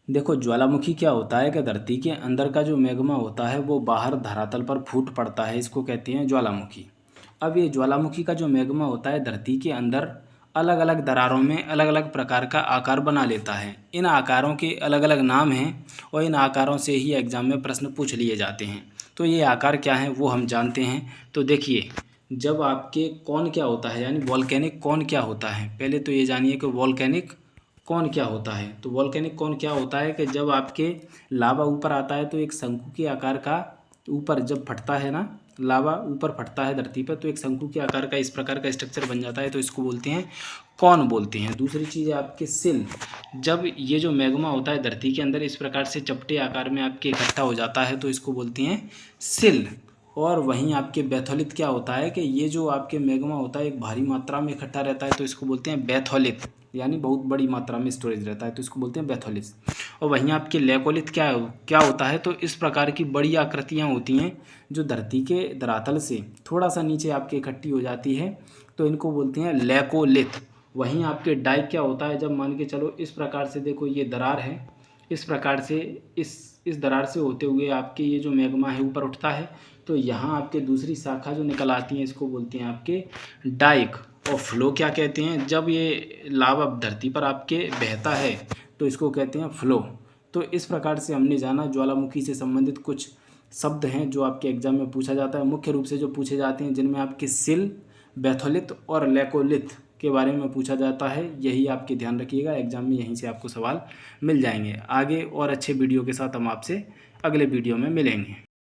देखो, ज्वालामुखी क्या होता है कि धरती के अंदर का जो मैग्मा होता है वो बाहर धरातल पर फूट पड़ता है, इसको कहते हैं ज्वालामुखी। अब ये ज्वालामुखी का जो मैग्मा होता है धरती के अंदर अलग अलग दरारों में अलग अलग प्रकार का आकार बना लेता है। इन आकारों के अलग अलग नाम हैं और इन आकारों से ही एग्जाम में प्रश्न पूछ लिए जाते हैं। तो ये आकार क्या हैं वो हम जानते हैं। तो देखिए, जब आपके कौन क्या होता है यानी वॉल्केनिक कौन क्या होता है, पहले तो ये जानिए कि वॉल्केनिक कौन क्या होता है। तो वॉल्केनिक कौन क्या होता है कि जब आपके लावा ऊपर आता है तो एक शंकु के आकार का, ऊपर जब फटता है ना, लावा ऊपर फटता है धरती पर तो एक शंकु के आकार का इस प्रकार का स्ट्रक्चर बन जाता है, तो इसको बोलते हैं कौन बोलते हैं। दूसरी चीज़ है आपके सिल। जब ये जो मैग्मा होता है धरती के अंदर इस प्रकार से चपटे आकार में आपके इकट्ठा हो जाता है तो इसको बोलते हैं सिल। और वहीं आपके बैथोलित क्या होता है कि ये जो आपके मैग्मा होता है एक भारी मात्रा में इकट्ठा रहता है तो इसको बोलते हैं बैथोलित, यानी बहुत बड़ी मात्रा में स्टोरेज रहता है तो इसको बोलते हैं बैथोलिस। और वहीं आपके लेकोलिथ क्या होता है, तो इस प्रकार की बड़ी आकृतियाँ होती हैं जो धरती के धरातल से थोड़ा सा नीचे आपके इकट्ठी हो जाती है तो इनको बोलते हैं लेकोलिथ। वहीं आपके डाइक क्या होता है, जब मान के चलो इस प्रकार से देखो ये दरार है, इस प्रकार से इस दरार से होते हुए आपके ये जो मैग्मा है ऊपर उठता है तो यहाँ आपके दूसरी शाखा जो निकल आती है इसको बोलते हैं आपके डाइक। और फ्लो क्या कहते हैं, जब ये लावा धरती पर आपके बहता है तो इसको कहते हैं फ्लो। तो इस प्रकार से हमने जाना ज्वालामुखी से संबंधित कुछ शब्द हैं जो आपके एग्जाम में पूछा जाता है। मुख्य रूप से जो पूछे जाते हैं जिनमें आपके सिल, बैथोलिथ और लेकोलिथ के बारे में पूछा जाता है, यही आपके ध्यान रखिएगा। एग्जाम में यहीं से आपको सवाल मिल जाएंगे। आगे और अच्छे वीडियो के साथ हम आपसे अगले वीडियो में मिलेंगे।